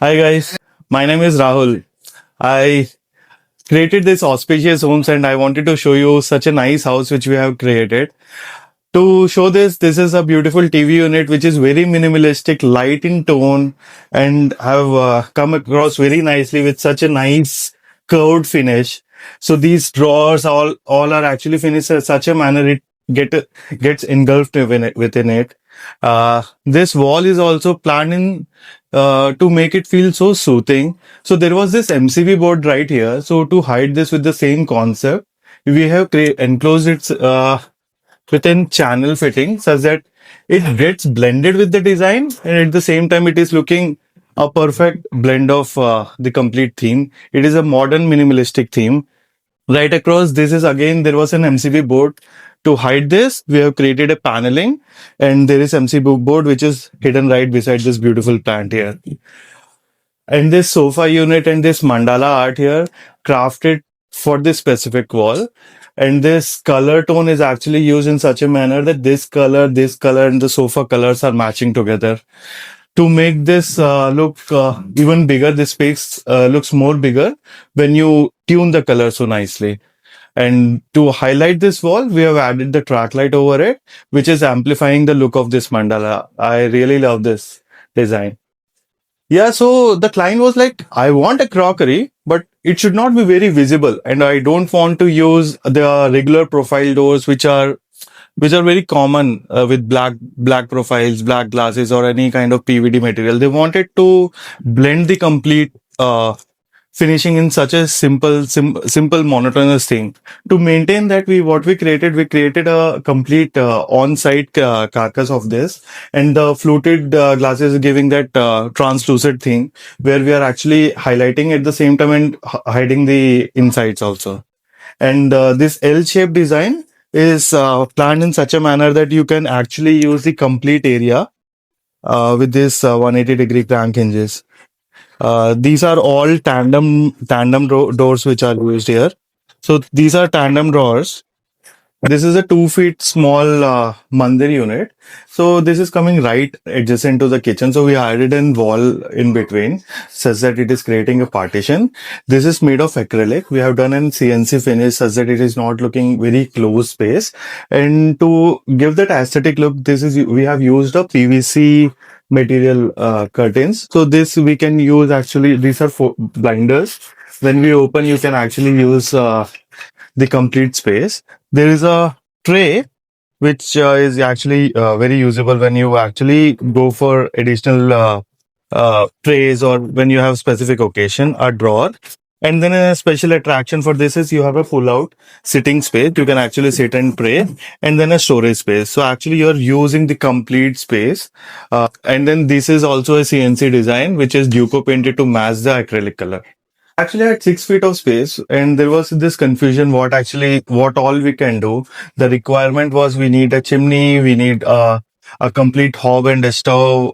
Hi guys, my name is Rahul. I created this Auspicious Homes and I wanted to show you such a nice house which we have created. To show this is a beautiful TV unit which is very minimalistic, light in tone, and have come across very nicely with such a nice curved finish. So these drawers all are actually finished in such a manner it gets engulfed within it. This wall is also planned in to make it feel so soothing. So there was this MCB board right here. So to hide this with the same concept, we have enclosed it within channel fitting such that it gets blended with the design, and at the same time it is looking a perfect blend of the complete theme. It is a modern minimalistic theme. Right across this is again there was an MCB board. To hide this, we have created a paneling, and there is MCB board which is hidden right beside this beautiful plant here. And this sofa unit and this mandala art here crafted for this specific wall. And this color tone is actually used in such a manner that this color, and the sofa colors are matching together. To make this look even bigger, this space looks more bigger when you tune the color so nicely. And to highlight this wall, we have added the track light over it, which is amplifying the look of this mandala. I really love this design. Yeah, so the client was like, I want a crockery, but it should not be very visible. And I don't want to use the regular profile doors, which are very common with black profiles, black glasses, or any kind of PVD material. They wanted to blend the complete finishing in such a simple monotonous thing. To maintain that, we created a complete on-site carcass of this, and the fluted glasses giving that translucent thing where we are actually highlighting at the same time and hiding the insides also. And this L-shaped design is planned in such a manner that you can actually use the complete area with this 180-degree crank hinges. These are all tandem doors which are used here. So these are tandem drawers. This is a 2 feet small Mandir unit. So this is coming right adjacent to the kitchen. So we added a wall in between such that it is creating a partition. This is made of acrylic. We have done an CNC finish such that it is not looking very closed space. And to give that aesthetic look, we have used a PVC material curtains. So this we can use actually, these are blinders. When we open, you can actually use the complete space. There is a tray which is actually very usable when you actually go for additional trays or when you have specific occasion, a drawer. And then a special attraction for this is you have a pull out sitting space. You can actually sit and pray, and then a storage space. So actually you're using the complete space. And then this is also a CNC design, which is Duco painted to match the acrylic color. Actually, I had 6 feet of space, and there was this confusion what all we can do. The requirement was we need a chimney, we need a complete hob and a stove,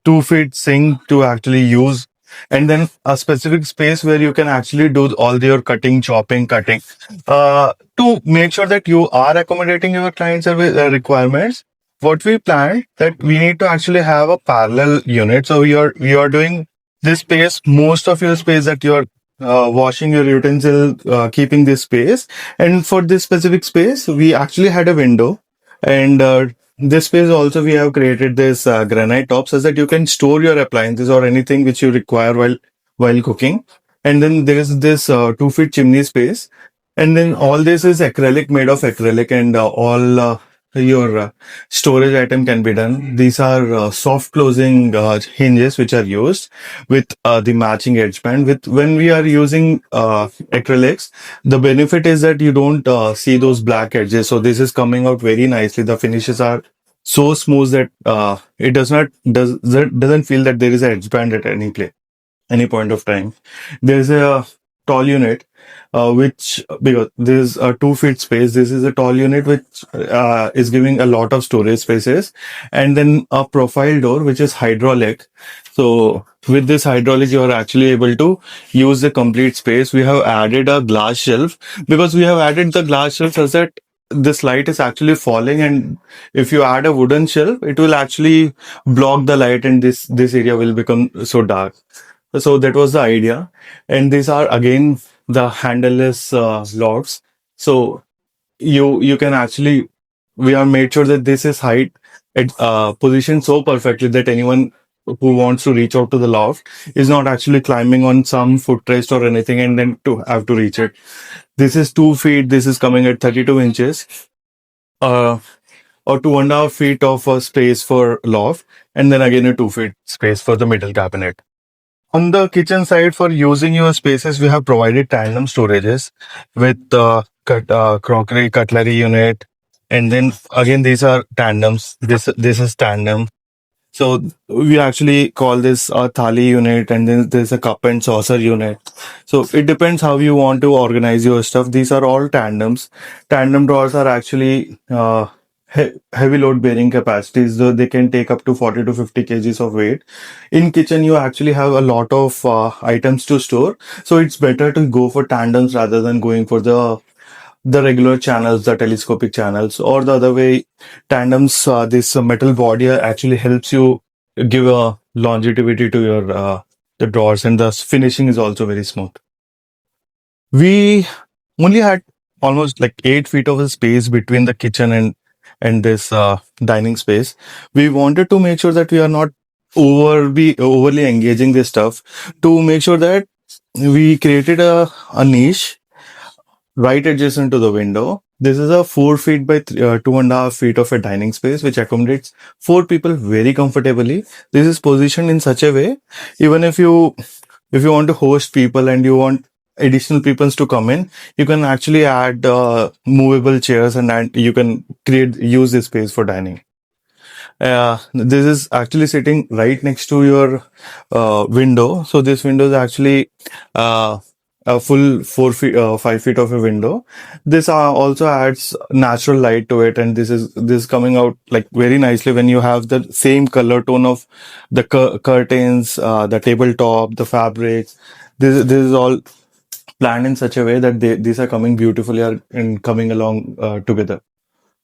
2 feet sink to actually use, and then a specific space where you can actually do all your cutting, chopping, cutting. To make sure that you are accommodating your client service requirements, what we planned that we need to actually have a parallel unit. So we are doing this space, most of your space that you're washing your utensil, keeping this space. And for this specific space, we actually had a window. And this space also, we have created this granite top so that you can store your appliances or anything which you require while cooking. And then there is this 2 feet chimney space. And then all this is acrylic, made of acrylic, and all your storage item can be done. These are soft closing hinges which are used with the matching edge band. With when we are using acrylics, the benefit is that you don't see those black edges. So this is coming out very nicely. The finishes are so smooth that it doesn't feel that there is an edge band at any point of time. There's a tall unit, which because there's a 2 feet space. This is a tall unit which is giving a lot of storage spaces, and then a profile door which is hydraulic. So with this hydraulic, you are actually able to use the complete space. We have added a glass shelf because we have added the glass shelf such that this light is actually falling, and if you add a wooden shelf, it will actually block the light, and this area will become so dark. So that was the idea. And these are again the handleless lofts. So you can actually, we have made sure that this is height at positioned so perfectly that anyone who wants to reach out to the loft is not actually climbing on some footrest or anything and then to have to reach it. This is 2 feet. This is coming at 32 inches, uh, or 2.5 feet of space for loft, and then again a 2 feet space for the middle cabinet. On the kitchen side, for using your spaces, we have provided tandem storages with crockery, cutlery unit, and then again these are tandems. This is tandem. So we actually call this a thali unit, and then there's a cup and saucer unit. So it depends how you want to organize your stuff. These are all tandems. Tandem drawers are actually heavy load bearing capacities. So they can take up to 40 to 50 kgs of weight. In kitchen, you actually have a lot of items to store. So it's better to go for tandems rather than going for the regular channels, the telescopic channels, or the other way, tandems. This metal body actually helps you give a longevity to your the drawers, and the finishing is also very smooth. We only had almost like 8 feet of a space between the kitchen and this dining space. We wanted to make sure that we are not overly engaging this stuff. To make sure that we created a niche right adjacent to the window. This is a 4 feet by 2.5 feet of a dining space, which accommodates 4 people very comfortably. This is positioned in such a way, even if you want to host people and you want additional people to come in, you can actually add movable chairs, and you can use this space for dining. This is actually sitting right next to your window. So this window is actually a full 4 feet, 5 feet of a window. This also adds natural light to it, and this is coming out like very nicely when you have the same color tone of the curtains, the tabletop, the fabrics. This is all planned in such a way that these are coming beautifully and coming along together.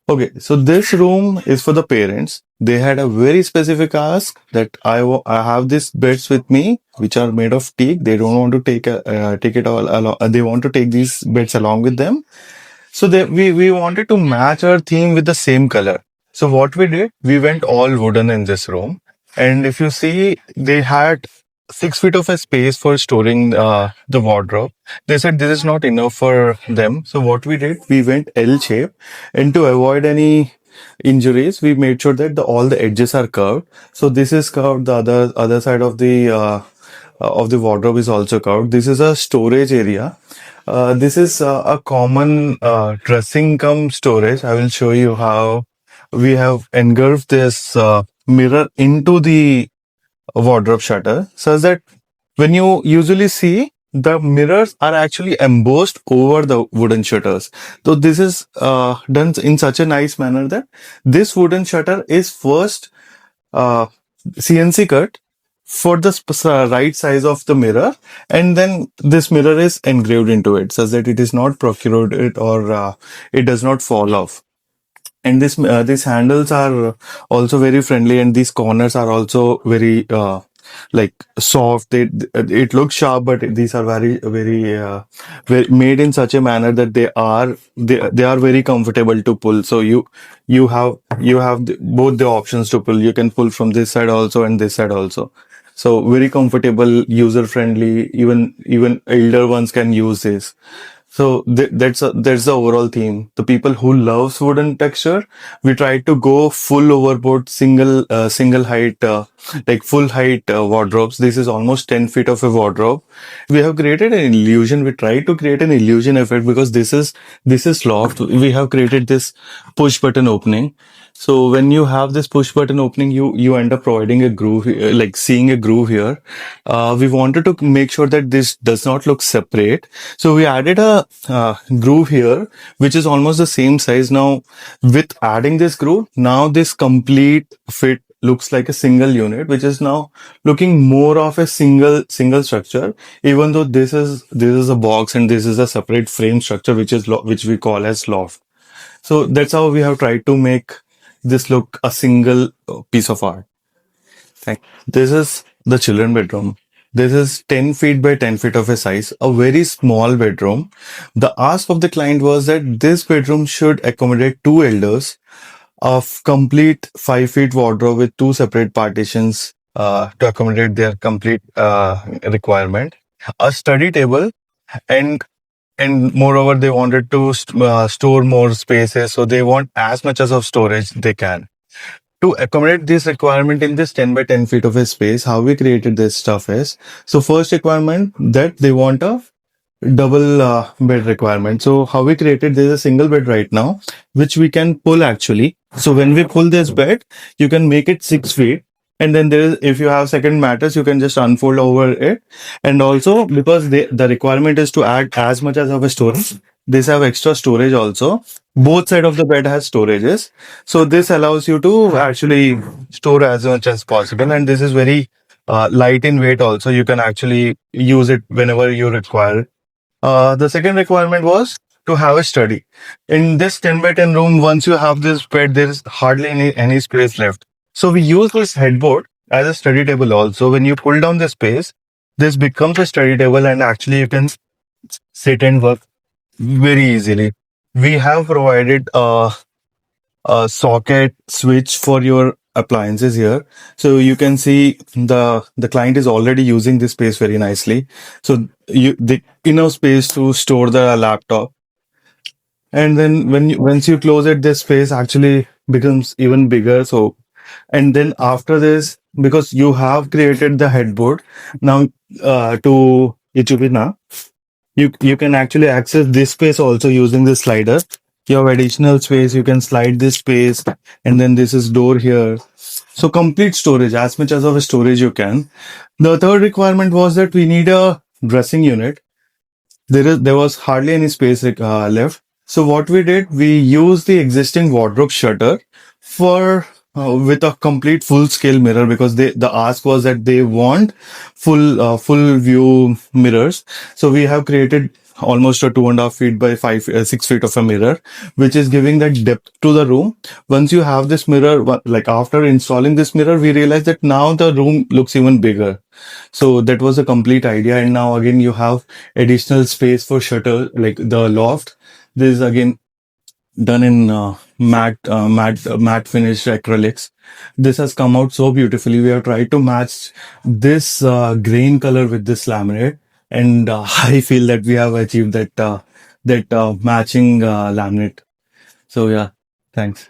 Okay, so this room is for the parents. They had a very specific ask that I have these beds with me, which are made of teak. They don't want to take it all along. They want to take these beds along with them. So we wanted to match our theme with the same color. So what we did, we went all wooden in this room. And if you see, they had 6 feet of a space for storing the wardrobe. They said this is not enough for them. So what we did, we went L shape, and to avoid any injuries, we made sure that all the edges are curved. So this is curved. The other side of the wardrobe is also curved. This is a storage area. This is a common dressing cum storage. I will show you how we have engulfed this mirror into the wardrobe shutter, such that when you usually see, the mirrors are actually embossed over the wooden shutters. So this is done in such a nice manner that this wooden shutter is first uh, CNC cut for the right size of the mirror, and then this mirror is engraved into it such that it is not protruded, or it does not fall off. And these handles are also very friendly, and these corners are also very like soft. It looks sharp, but these are very made in such a manner that they are very comfortable to pull. So you have both the options to pull. You can pull from this side also and this side also. So very comfortable, user friendly. Even elder ones can use this. So that's the overall theme. The people who loves wooden texture, we try to go full overboard, single height, like full height wardrobes. This is almost 10 feet of a wardrobe. We have created an illusion. We try to create an illusion effect because this is loft. We have created this push button opening. So when you have this push button opening, you end up providing a groove, like seeing a groove here. We wanted to make sure that this does not look separate. So we added a groove here, which is almost the same size. Now, with adding this groove, now this complete fit looks like a single unit, which is now looking more of a single structure. Even though this is a box and this is a separate frame structure, which we call as loft. So that's how we have tried to make this look a single piece of art. This is the children bedroom. This is 10 feet by 10 feet of a size, a very small bedroom. The ask of the client was that this bedroom should accommodate two elders, of complete 5 feet wardrobe with two separate partitions to accommodate their complete requirement, a study table, and moreover they wanted to store more spaces, so they want as much as of storage they can. To accommodate this requirement in this 10 by 10 feet of a space, how we created this stuff is, so first requirement that they want a double bed requirement. So how we created, there's a single bed right now, which we can pull actually. So when we pull this bed, you can make it 6 feet. And then there is, if you have second mattress, you can just unfold over it. And also because the requirement is to add as much as of a storage, this have extra storage also. Both side of the bed has storages. So this allows you to actually store as much as possible. And this is very light in weight also. You can actually use it whenever you require. The second requirement was to have a study. In this 10 by 10 room, once you have this bed, there is hardly any space left. So we use this headboard as a study table also. When you pull down the space, this becomes a study table and actually you can sit and work very easily. We have provided a socket switch for your appliances here, so you can see the client is already using this space very nicely. So you the enough space to store the laptop, and then once you close it, this space actually becomes even bigger. So, and then after this, because you have created the headboard now to Ichubina, you can actually access this space also using this slider. You have additional space, you can slide this space, and then this is door here. So complete storage, as much as of a storage you can. The third requirement was that we need a dressing unit. There was hardly any space left. So what we did, we used the existing wardrobe shutter for with a complete full scale mirror, because the ask was that they want full view mirrors. So we have created almost a 2.5 feet by 6 feet of a mirror, which is giving that depth to the room. Once you have this mirror, like after installing this mirror, we realized that now the room looks even bigger. So that was a complete idea. And now again, you have additional space for shutter, like the loft. This is again done in matte finished acrylics. This has come out so beautifully. We have tried to match this green color with this laminate, and I feel that we have achieved that matching laminate. So yeah, thanks.